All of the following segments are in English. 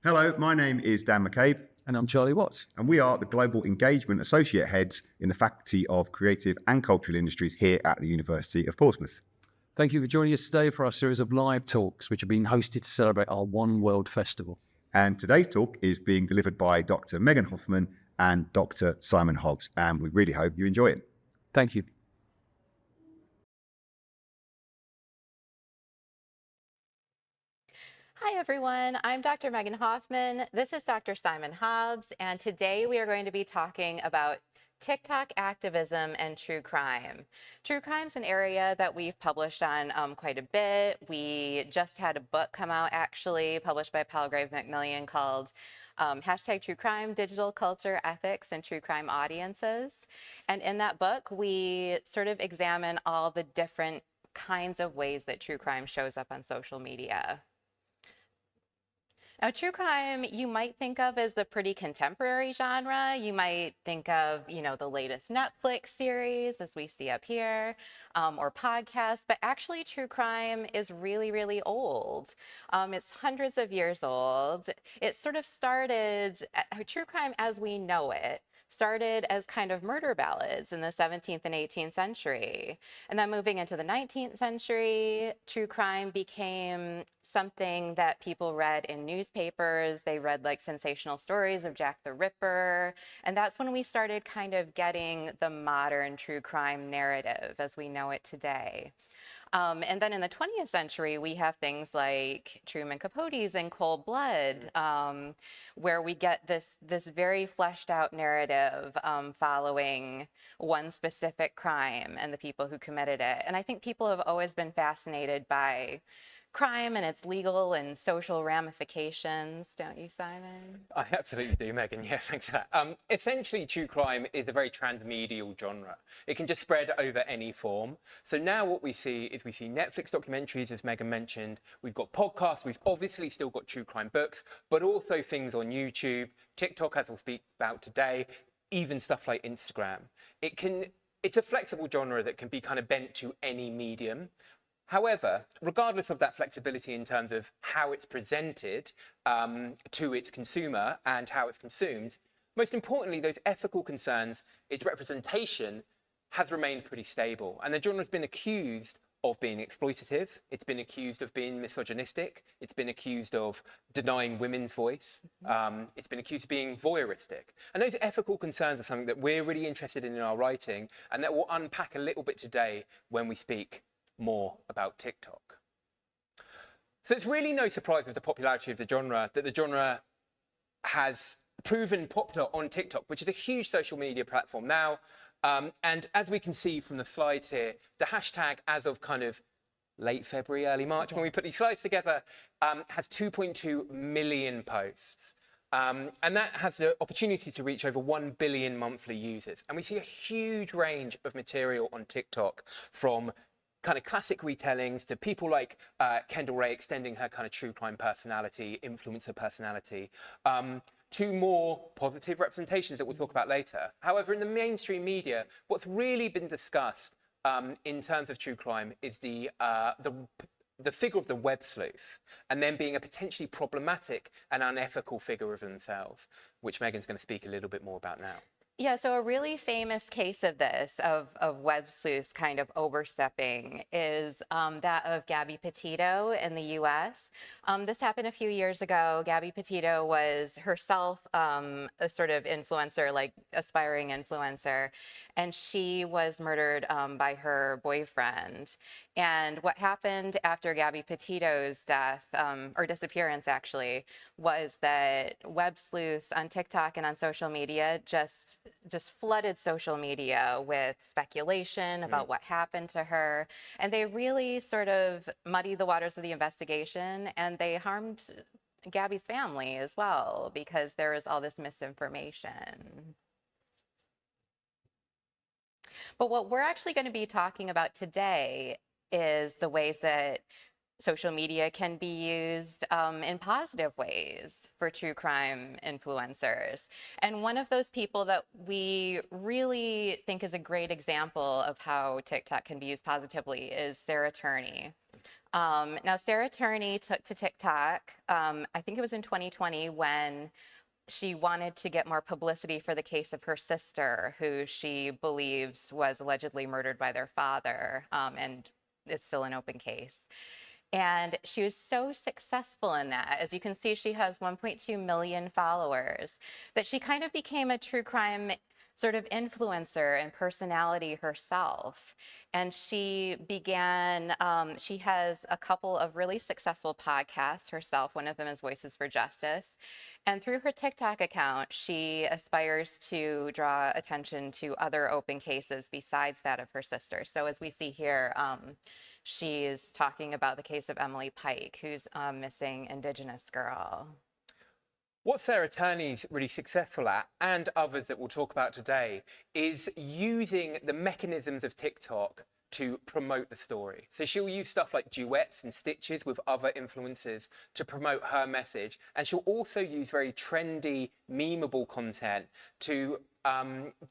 Hello, my name is Dan McCabe, And I'm Charlie Watts. and we are the Global Engagement Associate Heads in the Faculty of Creative and Cultural Industries here at the University of Portsmouth. Thank you for joining us today for our series of live talks, which have been hosted to celebrate our One World Festival. And today's talk is being delivered by Dr. MHoffman and Dr. Simon Hobbs, and we really hope you enjoy it. Thank you. Hi everyone, I'm Dr. Hoffman. This is Dr. Simon Hobbs, and today we are going to be talking about TikTok activism and true crime. True crime is an area that we've published on quite a bit. We just had a book come out actually, published by Palgrave Macmillan called Hashtag True Crime, Digital Culture, Ethics, and True Crime Audiences. And in that book, we sort of examine all the different kinds of ways that true crime shows up on social media. Now, true crime, you might think of as a pretty contemporary genre. You might think of, the latest Netflix series, as we see up here, or podcasts, but actually true crime is really, really old. It's hundreds of years old. It sort of started, true crime as we know it, started as kind of murder ballads in the 17th and 18th century. And then moving into the 19th century, true crime became something that people read in newspapers. They read like sensational stories of Jack the Ripper. And that's when we started kind of getting the modern true crime narrative as we know it today. And then in the 20th century, we have things like Truman Capote's in Cold Blood, where we get this very fleshed out narrative following one specific crime and the people who committed it. And I think people have always been fascinated by crime and its legal and social ramifications, don't you, Simon? I absolutely do, Megan. Yeah, thanks for that. Essentially, true crime is a very transmedial genre. It can just spread over any form. So now what we see is we see Netflix documentaries, as Megan mentioned. We've got podcasts. We've obviously still got true crime books, but also things on YouTube, TikTok, as we'll speak about today, even stuff like Instagram. It's a flexible genre that can be kind of bent to any medium. However, regardless of that flexibility in terms of how it's presented to its consumer and how it's consumed, most importantly, those ethical concerns, its representation has remained pretty stable. And the genre has been accused of being exploitative. It's been accused of being misogynistic. It's been accused of denying women's voice. It's been accused of being voyeuristic. And those ethical concerns are something that we're really interested in our writing and that we'll unpack a little bit today when we speak more about TikTok. So it's really no surprise with the popularity of the genre that the genre has proven popular on TikTok, which is a huge social media platform now. And as we can see from the slides here, the hashtag as of kind of late February, early March, when we put these slides together, has 2.2 million posts. And that has the opportunity to reach over 1 billion monthly users. And we see a huge range of material on TikTok, from kind of classic retellings to people like Kendall Ray extending her kind of true crime personality, influencer personality, to more positive representations that we'll talk about later. However, in the mainstream media, what's really been discussed in terms of true crime is the figure of the web sleuth, and then being a potentially problematic and unethical figure of themselves, which Megan's going to speak a little bit more about now. Yeah, so a really famous case of this, of web sleuths kind of overstepping, is that of Gabby Petito in the US. This happened a few years ago. Gabby Petito was herself a sort of influencer, like aspiring influencer, and she was murdered by her boyfriend. And what happened after Gabby Petito's death, or disappearance actually, was that web sleuths on TikTok and on social media just flooded social media with speculation about what happened to her. And they really sort of muddied the waters of the investigation, and they harmed Gabby's family as well, because there was all this misinformation. But what we're actually going to be talking about today is the ways that social media can be used in positive ways for true crime influencers. And one of those people that we really think is a great example of how TikTok can be used positively is Sarah Turney. Now, Sarah Turney took to TikTok, I think it was in 2020, when she wanted to get more publicity for the case of her sister, who she believes was allegedly murdered by their father, and it's still an open case. And she was so successful in that. As you can see, she has 1.2 million followers, that she kind of became a true crime sort of influencer and personality herself. And she began, she has a couple of really successful podcasts herself. One of them is Voices for Justice. And through her TikTok account, she aspires to draw attention to other open cases besides that of her sister. So as we see here, she's talking about the case of Emily Pike, who's a missing Indigenous girl. What Sarah Turney's really successful at, and others that we'll talk about today, is using the mechanisms of TikTok to promote the story. So she'll use stuff like duets and stitches with other influencers to promote her message. And she'll also use very trendy, memeable content to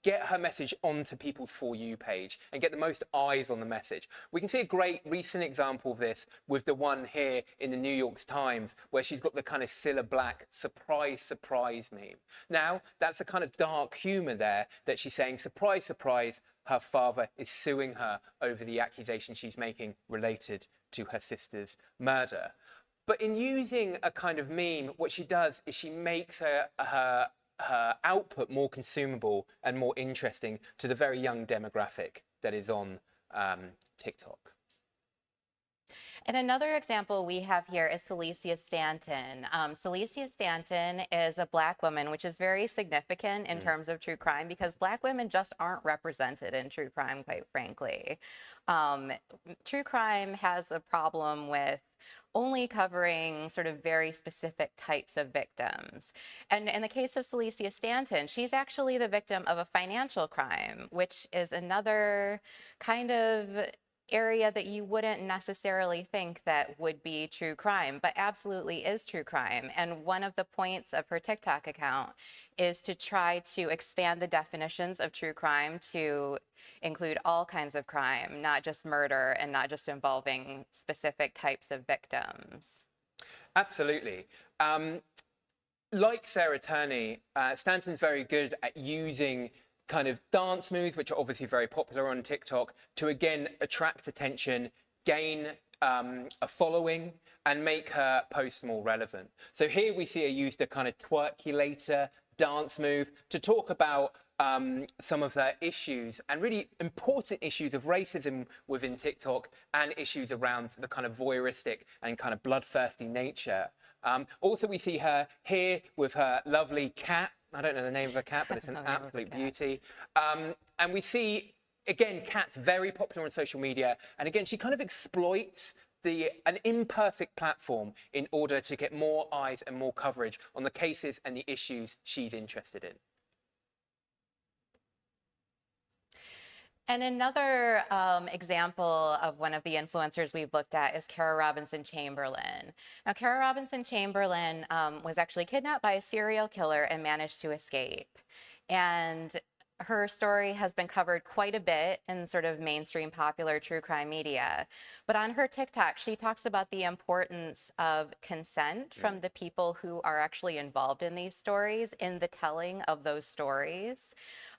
get her message onto people's For You page and get the most eyes on the message. We can see a great recent example of this with the one here in the New York Times, where she's got the kind of Cilla Black surprise, surprise meme. Now, that's the kind of dark humor there that she's saying, surprise, surprise, her father is suing her over the accusation she's making related to her sister's murder. But in using a kind of meme, what she does is she makes her output more consumable and more interesting to the very young demographic that is on TikTok. And another example we have here is Celicia Stanton. Celicia Stanton is a Black woman, which is very significant in terms of true crime, because Black women just aren't represented in true crime, quite frankly. True crime has a problem with only covering sort of very specific types of victims. And in the case of Celicia Stanton, she's actually the victim of a financial crime, which is another kind of area that you wouldn't necessarily think that would be true crime, but absolutely is true crime. And one of the points of her TikTok account is to try to expand the definitions of true crime to include all kinds of crime, not just murder and not just involving specific types of victims. Absolutely. Like Sarah Turney, Stanton's very good at using kind of dance moves, which are obviously very popular on TikTok, to again attract attention, gain a following, and make her posts more relevant. So here we see her use the kind of twerkulator dance move to talk about some of the issues and really important issues of racism within TikTok and issues around the kind of voyeuristic and kind of bloodthirsty nature. Also, we see her here with her lovely cat. I don't know the name of her cat, but it's an absolute beauty. And we see, again, cats very popular on social media. And again, she kind of exploits an imperfect platform in order to get more eyes and more coverage on the cases and the issues she's interested in. And another example of one of the influencers we've looked at is Kara Robinson Chamberlain. Now, Kara Robinson Chamberlain was actually kidnapped by a serial killer and managed to escape. And her story has been covered quite a bit in sort of mainstream popular true crime media. But on her TikTok, she talks about the importance of consent from the people who are actually involved in these stories, in the telling of those stories.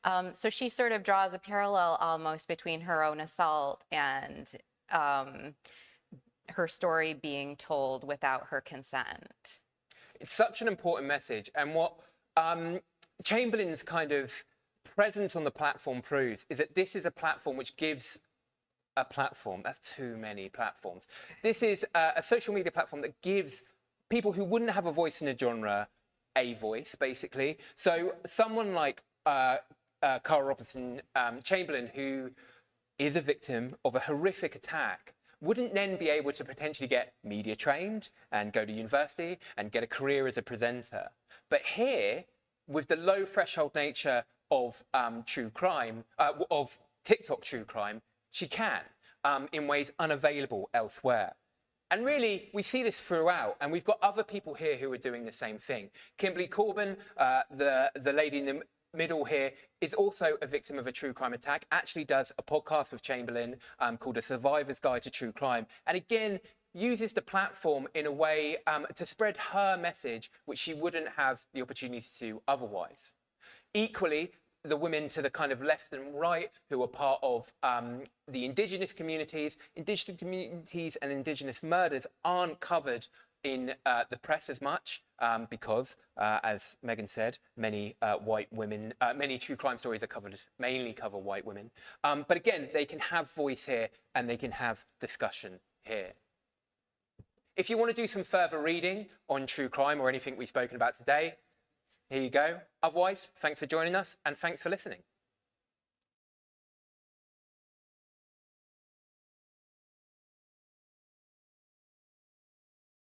So she sort of draws a parallel almost between her own assault and her story being told without her consent. It's such an important message. And what Chamberlain's kind of presence on the platform proves is that this is a platform which gives a platform. That's too many platforms. This is a social media platform that gives people who wouldn't have a voice in a genre a voice, basically. So someone like Kara Robinson Chamberlain, who is a victim of a horrific attack, wouldn't then be able to potentially get media trained and go to university and get a career as a presenter. But here, with the low threshold nature of true crime, of TikTok true crime, she can in ways unavailable elsewhere. And really, we see this throughout, and we've got other people here who are doing the same thing. Kimberly Corbin, the lady in the middle here, is also a victim of a true crime attack, actually does a podcast with Chamberlain called A Survivor's Guide to True Crime. And again, uses the platform in a way to spread her message, which she wouldn't have the opportunity to otherwise. Equally, the women to the kind of left and right who are part of the indigenous communities and indigenous murders aren't covered in the press as much because, as Megan said, many white women, many true crime stories are mainly cover white women. But again, they can have voice here and they can have discussion here. If you want to do some further reading on true crime or anything we've spoken about today, here you go. Otherwise, thanks for joining us and thanks for listening.